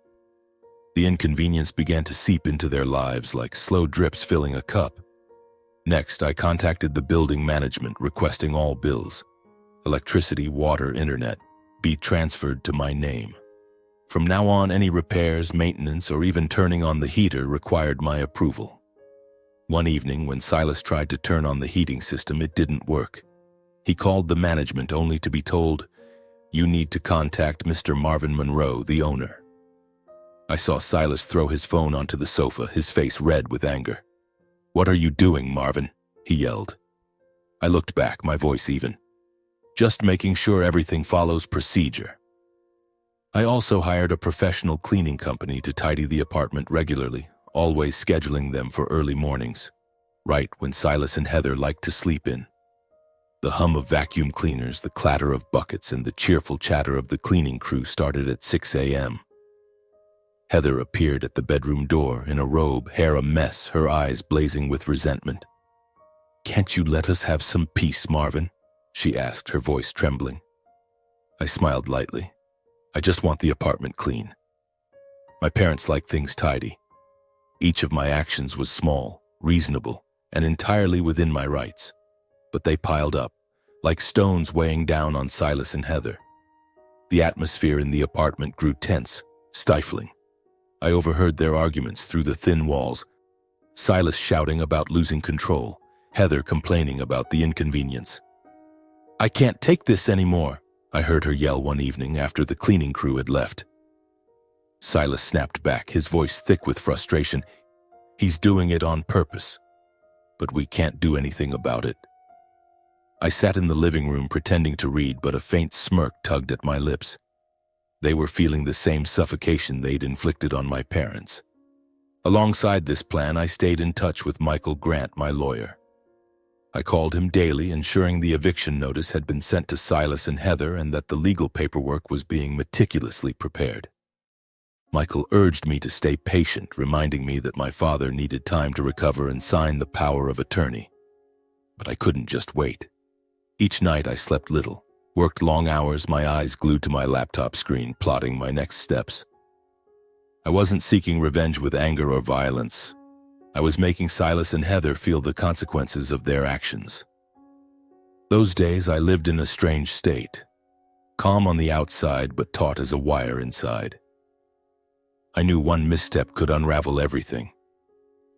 The inconvenience began to seep into their lives like slow drips filling a cup. Next, I contacted the building management requesting all bills, electricity, water, internet, be transferred to my name. From now on, any repairs, maintenance, or even turning on the heater required my approval. One evening, when Silas tried to turn on the heating system, it didn't work. He called the management only to be told, "You need to contact Mr. Marvin Monroe, the owner." I saw Silas throw his phone onto the sofa, his face red with anger. "What are you doing, Marvin?" he yelled. I looked back, my voice even. "Just making sure everything follows procedure." I also hired a professional cleaning company to tidy the apartment regularly, always scheduling them for early mornings, right when Silas and Heather liked to sleep in. The hum of vacuum cleaners, the clatter of buckets, and the cheerful chatter of the cleaning crew started at 6 a.m. Heather appeared at the bedroom door in a robe, hair a mess, her eyes blazing with resentment. "Can't you let us have some peace, Marvin?" she asked, her voice trembling. I smiled lightly. "I just want the apartment clean. My parents like things tidy. Each of my actions was small, reasonable, and entirely within my rights. But they piled up, like stones weighing down on Silas and Heather. The atmosphere in the apartment grew tense, stifling. I overheard their arguments through the thin walls, Silas shouting about losing control, Heather complaining about the inconvenience. "I can't take this anymore," I heard her yell one evening after the cleaning crew had left. Silas snapped back, his voice thick with frustration. "He's doing it on purpose, but we can't do anything about it." I sat in the living room pretending to read, but a faint smirk tugged at my lips. They were feeling the same suffocation they'd inflicted on my parents. Alongside this plan, I stayed in touch with Michael Grant, my lawyer. I called him daily, ensuring the eviction notice had been sent to Silas and Heather and that the legal paperwork was being meticulously prepared. Michael urged me to stay patient, reminding me that my father needed time to recover and sign the power of attorney. But I couldn't just wait. Each night I slept little, worked long hours, my eyes glued to my laptop screen, plotting my next steps. I wasn't seeking revenge with anger or violence. I was making Silas and Heather feel the consequences of their actions. Those days I lived in a strange state, calm on the outside but taut as a wire inside. I knew one misstep could unravel everything.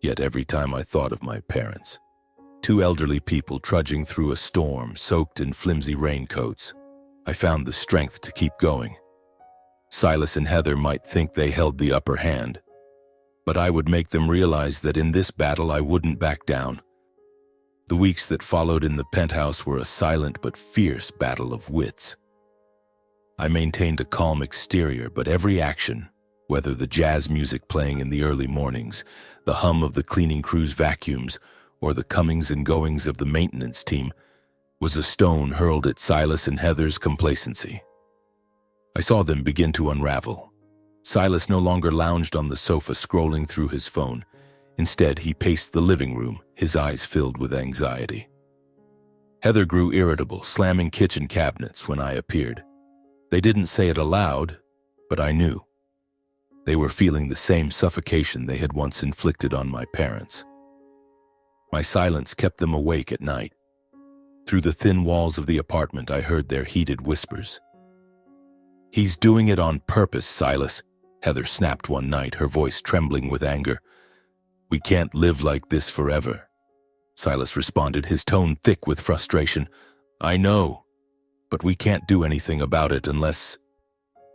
Yet every time I thought of my parents, two elderly people trudging through a storm, soaked in flimsy raincoats, I found the strength to keep going. Silas and Heather might think they held the upper hand, but I would make them realize that in this battle I wouldn't back down. The weeks that followed in the penthouse were a silent but fierce battle of wits. I maintained a calm exterior, but every action, whether the jazz music playing in the early mornings, the hum of the cleaning crew's vacuums, or the comings and goings of the maintenance team, was a stone hurled at Silas and Heather's complacency. I saw them begin to unravel. Silas no longer lounged on the sofa scrolling through his phone. Instead, he paced the living room, his eyes filled with anxiety. Heather grew irritable, slamming kitchen cabinets when I appeared. They didn't say it aloud, but I knew. They were feeling the same suffocation they had once inflicted on my parents. My silence kept them awake at night. Through the thin walls of the apartment, I heard their heated whispers. "He's doing it on purpose, Silas," Heather snapped one night, her voice trembling with anger. "We can't live like this forever," Silas responded, his tone thick with frustration. "I know, but we can't do anything about it unless—"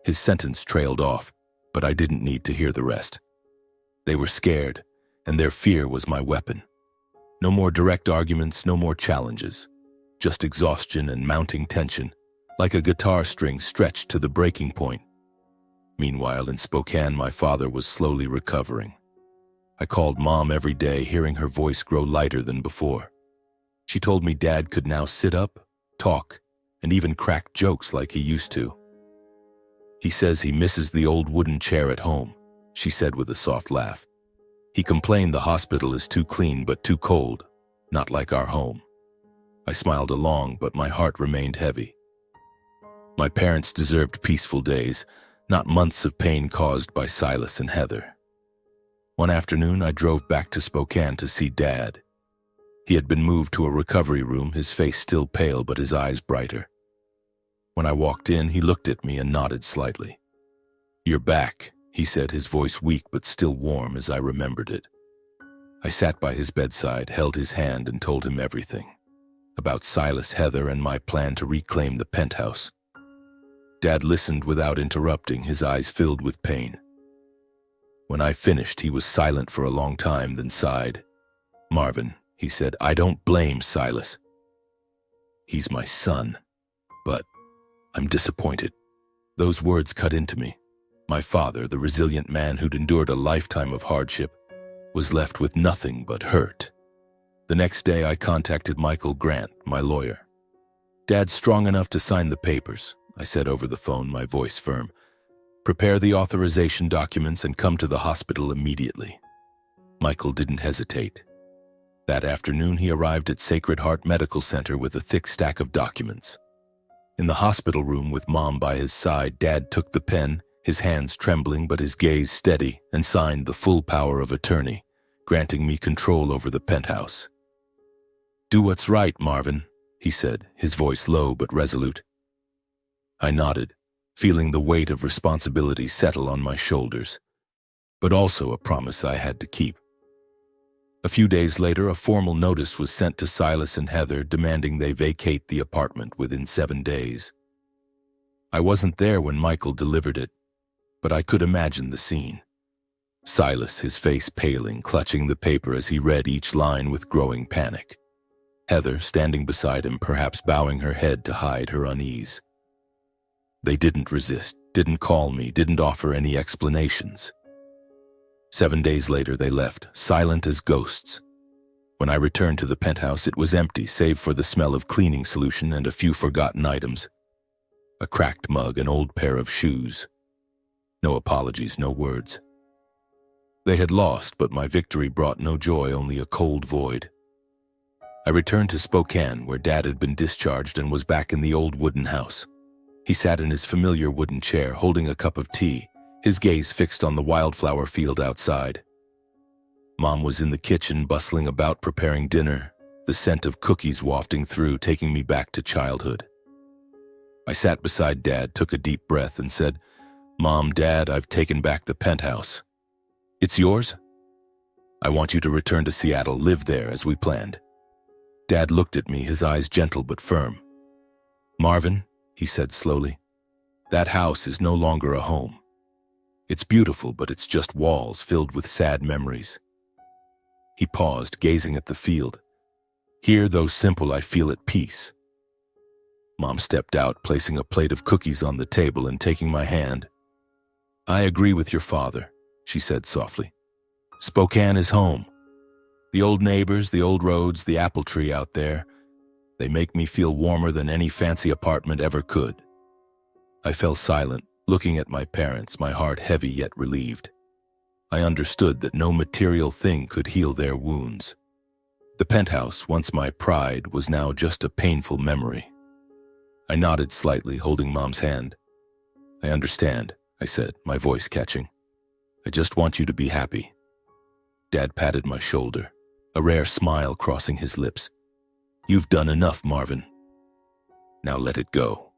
His sentence trailed off, but I didn't need to hear the rest. They were scared, and their fear was my weapon. No more direct arguments, no more challenges. Just exhaustion and mounting tension, like a guitar string stretched to the breaking point. Meanwhile, in Spokane, my father was slowly recovering. I called Mom every day, hearing her voice grow lighter than before. She told me Dad could now sit up, talk, and even crack jokes like he used to. "He says he misses the old wooden chair at home," she said with a soft laugh. "He complained the hospital is too clean but too cold, not like our home." I smiled along, but my heart remained heavy. My parents deserved peaceful days, not months of pain caused by Silas and Heather. One afternoon, I drove back to Spokane to see Dad. He had been moved to a recovery room, his face still pale but his eyes brighter. When I walked in, he looked at me and nodded slightly. "You're back," he said, his voice weak but still warm as I remembered it. I sat by his bedside, held his hand, and told him everything. About Silas, Heather, and my plan to reclaim the penthouse. Dad listened without interrupting, his eyes filled with pain. When I finished, he was silent for a long time, then sighed. "Marvin," he said, "I don't blame Silas. He's my son, but I'm disappointed." Those words cut into me. My father, the resilient man who'd endured a lifetime of hardship, was left with nothing but hurt. The next day, I contacted Michael Grant, my lawyer. "Dad's strong enough to sign the papers," I said over the phone, my voice firm. "Prepare the authorization documents and come to the hospital immediately." Michael didn't hesitate. That afternoon, he arrived at Sacred Heart Medical Center with a thick stack of documents. In the hospital room with Mom by his side, Dad took the pen, his hands trembling but his gaze steady, and signed the full power of attorney, granting me control over the penthouse. "Do what's right, Marvin," he said, his voice low but resolute. I nodded, feeling the weight of responsibility settle on my shoulders, but also a promise I had to keep. A few days later, a formal notice was sent to Silas and Heather demanding they vacate the apartment within 7 days. I wasn't there when Michael delivered it, but I could imagine the scene. Silas, his face paling, clutching the paper as he read each line with growing panic. Heather, standing beside him, perhaps bowing her head to hide her unease. They didn't resist, didn't call me, didn't offer any explanations. 7 days later, they left, silent as ghosts. When I returned to the penthouse, it was empty, save for the smell of cleaning solution and a few forgotten items. A cracked mug, an old pair of shoes. No apologies, no words. They had lost, but my victory brought no joy, only a cold void. I returned to Spokane, where Dad had been discharged and was back in the old wooden house. He sat in his familiar wooden chair, holding a cup of tea, his gaze fixed on the wildflower field outside. Mom was in the kitchen, bustling about preparing dinner, the scent of cookies wafting through, taking me back to childhood. I sat beside Dad, took a deep breath, and said, "Mom, Dad, I've taken back the penthouse. It's yours? I want you to return to Seattle, live there as we planned." Dad looked at me, his eyes gentle but firm. "Marvin," he said slowly, "that house is no longer a home. It's beautiful, but it's just walls filled with sad memories." He paused, gazing at the field. "Here, though simple, I feel at peace." Mom stepped out, placing a plate of cookies on the table and taking my hand. "I agree with your father," she said softly. "Spokane is home. The old neighbors, the old roads, the apple tree out there, they make me feel warmer than any fancy apartment ever could." I fell silent, looking at my parents, my heart heavy yet relieved. I understood that no material thing could heal their wounds. The penthouse, once my pride, was now just a painful memory. I nodded slightly, holding Mom's hand. "I understand," I said, my voice catching. "I just want you to be happy." Dad patted my shoulder, a rare smile crossing his lips. "You've done enough, Marvin. Now let it go."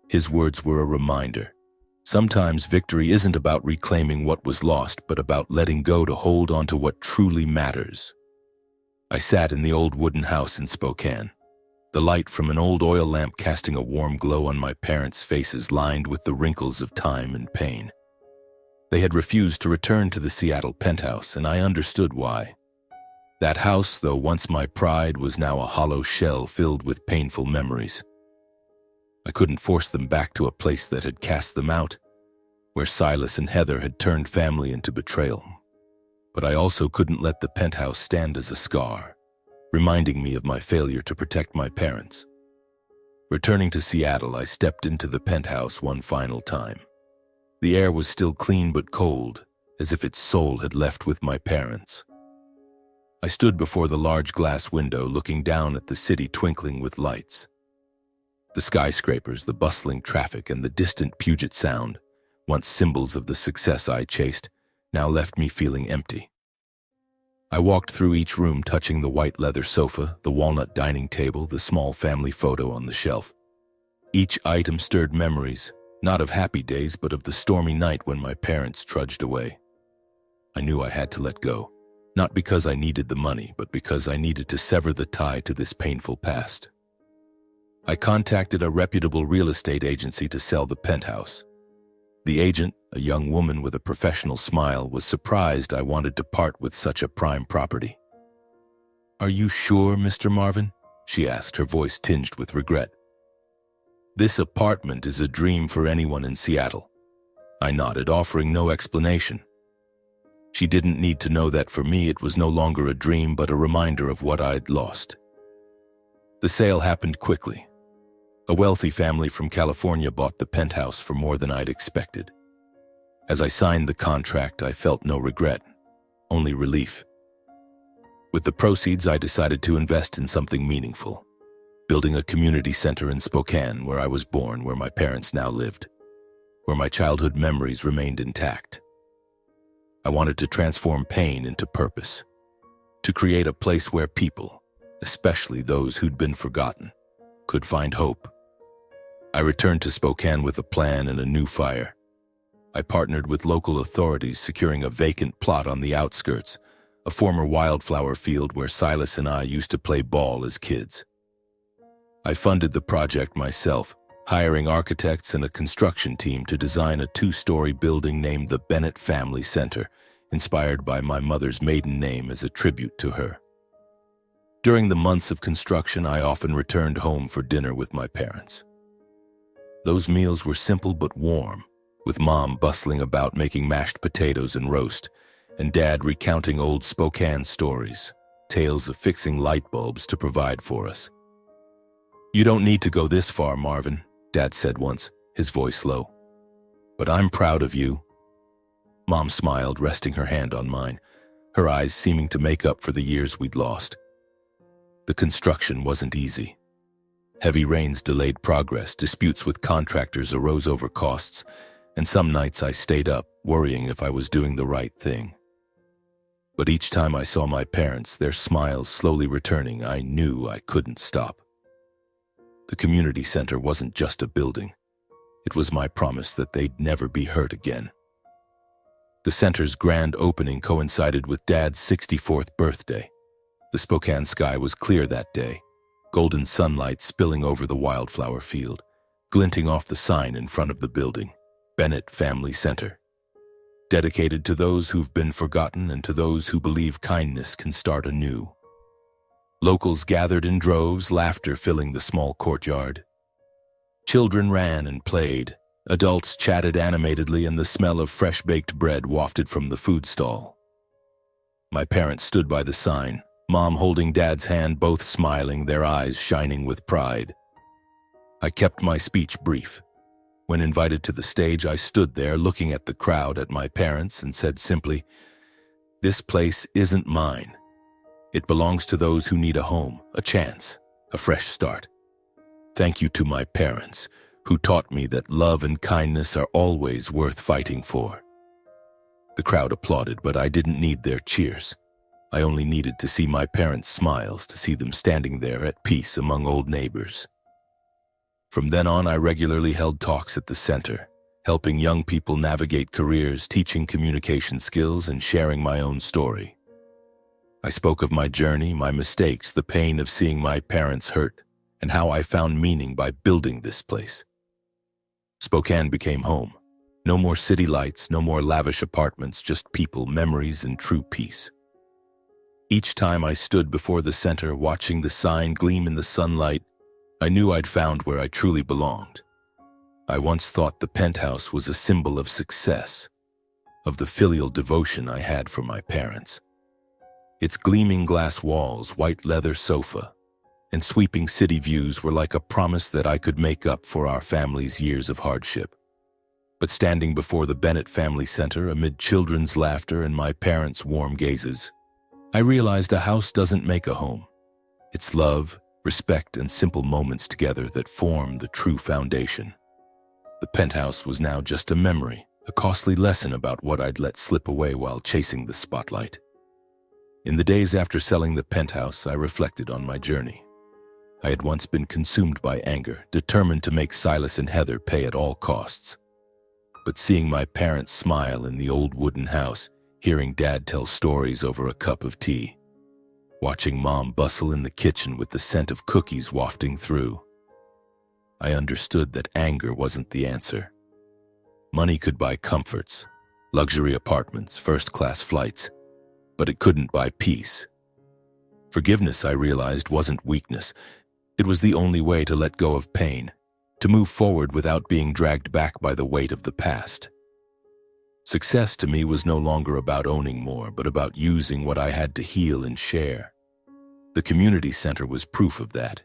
His words were a reminder. Sometimes victory isn't about reclaiming what was lost, but about letting go to hold on to what truly matters. I sat in the old wooden house in Spokane, the light from an old oil lamp casting a warm glow on my parents' faces lined with the wrinkles of time and pain. They had refused to return to the Seattle penthouse, and I understood why. That house, though once my pride, was now a hollow shell filled with painful memories. I couldn't force them back to a place that had cast them out, where Silas and Heather had turned family into betrayal. But I also couldn't let the penthouse stand as a scar, reminding me of my failure to protect my parents. Returning to Seattle, I stepped into the penthouse one final time. The air was still clean but cold, as if its soul had left with my parents. I stood before the large glass window, looking down at the city twinkling with lights. The skyscrapers, the bustling traffic, and the distant Puget Sound, once symbols of the success I chased, now left me feeling empty. I walked through each room, touching the white leather sofa, the walnut dining table, the small family photo on the shelf. Each item stirred memories, not of happy days, but of the stormy night when my parents trudged away. I knew I had to let go, not because I needed the money, but because I needed to sever the tie to this painful past. I contacted a reputable real estate agency to sell the penthouse. The agent, a young woman with a professional smile, was surprised I wanted to part with such a prime property. "Are you sure, Mr. Marvin?" she asked, her voice tinged with regret. "This apartment is a dream for anyone in Seattle." I nodded, offering no explanation. She didn't need to know that for me it was no longer a dream, but a reminder of what I'd lost. The sale happened quickly. A wealthy family from California bought the penthouse for more than I'd expected. As I signed the contract, I felt no regret, only relief. With the proceeds, I decided to invest in something meaningful, building a community center in Spokane, where I was born, where my parents now lived, where my childhood memories remained intact. I wanted to transform pain into purpose, to create a place where people, especially those who'd been forgotten, could find hope. I returned to Spokane with a plan and a new fire. I partnered with local authorities, securing a vacant plot on the outskirts, a former wildflower field where Silas and I used to play ball as kids. I funded the project myself, hiring architects and a construction team to design a 2-story building named the Bennett Family Center, inspired by my mother's maiden name as a tribute to her. During the months of construction, I often returned home for dinner with my parents. Those meals were simple but warm, with Mom bustling about making mashed potatoes and roast, and Dad recounting old Spokane stories, tales of fixing light bulbs to provide for us. "You don't need to go this far, Marvin," Dad said once, his voice low. "But I'm proud of you." Mom smiled, resting her hand on mine, her eyes seeming to make up for the years we'd lost. The construction wasn't easy. Heavy rains delayed progress, disputes with contractors arose over costs, and some nights I stayed up, worrying if I was doing the right thing. But each time I saw my parents, their smiles slowly returning, I knew I couldn't stop. The community center wasn't just a building. It was my promise that they'd never be hurt again. The center's grand opening coincided with Dad's 64th birthday. The Spokane sky was clear that day, golden sunlight spilling over the wildflower field, glinting off the sign in front of the building, Bennett Family Center. Dedicated to those who've been forgotten and to those who believe kindness can start anew. Locals gathered in droves, laughter filling the small courtyard. Children ran and played, adults chatted animatedly, and the smell of fresh-baked bread wafted from the food stall. My parents stood by the sign, Mom holding Dad's hand, both smiling, their eyes shining with pride. I kept my speech brief. When invited to the stage, I stood there looking at the crowd, at my parents, and said simply, "This place isn't mine. It belongs to those who need a home, a chance, a fresh start. Thank you to my parents, who taught me that love and kindness are always worth fighting for." The crowd applauded, but I didn't need their cheers. I only needed to see my parents' smiles, to see them standing there at peace among old neighbors. From then on, I regularly held talks at the center, helping young people navigate careers, teaching communication skills, and sharing my own story. I spoke of my journey, my mistakes, the pain of seeing my parents hurt, and how I found meaning by building this place. Spokane became home. No more city lights, no more lavish apartments, just people, memories, and true peace. Each time I stood before the center, watching the sign gleam in the sunlight, I knew I'd found where I truly belonged. I once thought the Penthouse was a symbol of success, of the filial devotion I had for my parents. Its gleaming glass walls, white leather sofa, and sweeping city views were like a promise that I could make up for our family's years of hardship. But standing before the Bennett Family Center, amid children's laughter and my parents' warm gazes, I realized a house doesn't make a home. It's love, respect, and simple moments together that form the true foundation. The Penthouse was now just a memory, a costly lesson about what I'd let slip away while chasing the spotlight. In the days after selling the Penthouse, I reflected on my journey. I had once been consumed by anger, determined to make Silas and Heather pay at all costs. But seeing my parents smile in the old wooden house, hearing Dad tell stories over a cup of tea, watching Mom bustle in the kitchen with the scent of cookies wafting through, I understood that anger wasn't the answer. Money could buy comforts, luxury apartments, first-class flights, but it couldn't buy peace. Forgiveness, I realized, wasn't weakness. It was the only way to let go of pain, to move forward without being dragged back by the weight of the past. Success to me was no longer about owning more, but about using what I had to heal and share. The community center was proof of that.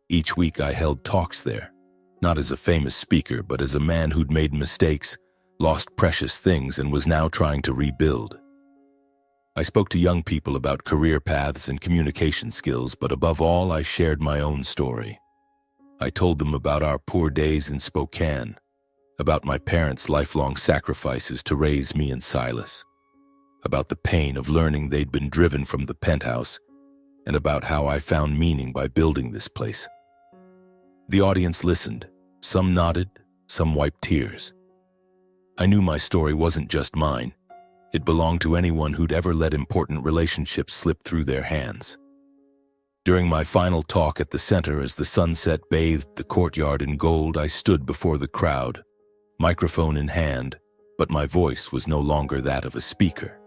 Each week I held talks there, not as a famous speaker, but as a man who'd made mistakes, lost precious things, and was now trying to rebuild. I spoke to young people about career paths and communication skills, but above all, I shared my own story. I told them about our poor days in Spokane, about my parents' lifelong sacrifices to raise me and Silas, about the pain of learning they'd been driven from the Penthouse, and about how I found meaning by building this place. The audience listened. Some nodded, some wiped tears. I knew my story wasn't just mine. It belonged to anyone who'd ever let important relationships slip through their hands. During my final talk at the center, as the sunset bathed the courtyard in gold, I stood before the crowd, microphone in hand, but my voice was no longer that of a speaker.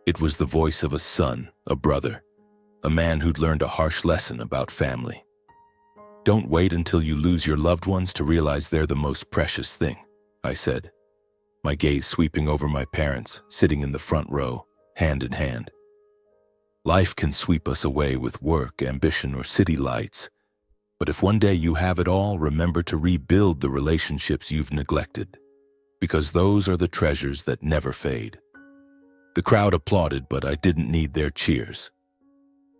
It was the voice of a son, a brother, a man who'd learned a harsh lesson about family. Don't wait until you lose your loved ones to realize they're the most precious thing, I said, my gaze sweeping over my parents, sitting in the front row, hand in hand. Life can sweep us away with work, ambition, or city lights. But if one day you have it all, remember to rebuild the relationships you've neglected, because those are the treasures that never fade. The crowd applauded, but I didn't need their cheers.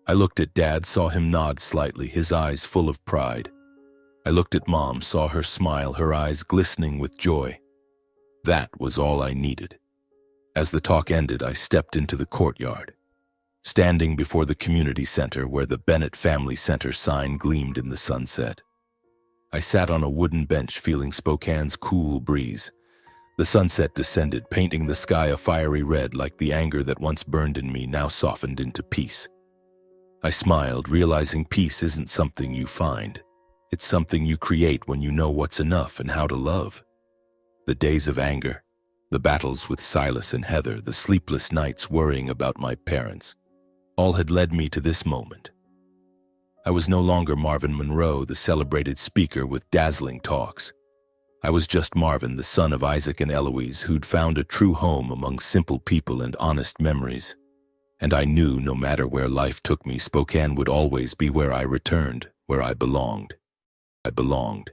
I looked at Dad, saw him nod slightly, his eyes full of pride. I looked at Mom, saw her smile, her eyes glistening with joy. That was all I needed. As the talk ended, I stepped into the courtyard, standing before the community center where the Bennett Family Center sign gleamed in the sunset. I sat on a wooden bench, feeling Spokane's cool breeze. The sunset descended, painting the sky a fiery red, like the anger that once burned in me now softened into peace. I smiled, realizing peace isn't something you find. It's something you create when you know what's enough and how to love. The days of anger, the battles with Silas and Heather, the sleepless nights worrying about my parents, all had led me to this moment. I was no longer Marvin Monroe, the celebrated speaker with dazzling talks. I was just Marvin, the son of Isaac and Eloise, who'd found a true home among simple people and honest memories. And I knew no matter where life took me, Spokane would always be where I returned, where I belonged. I belonged.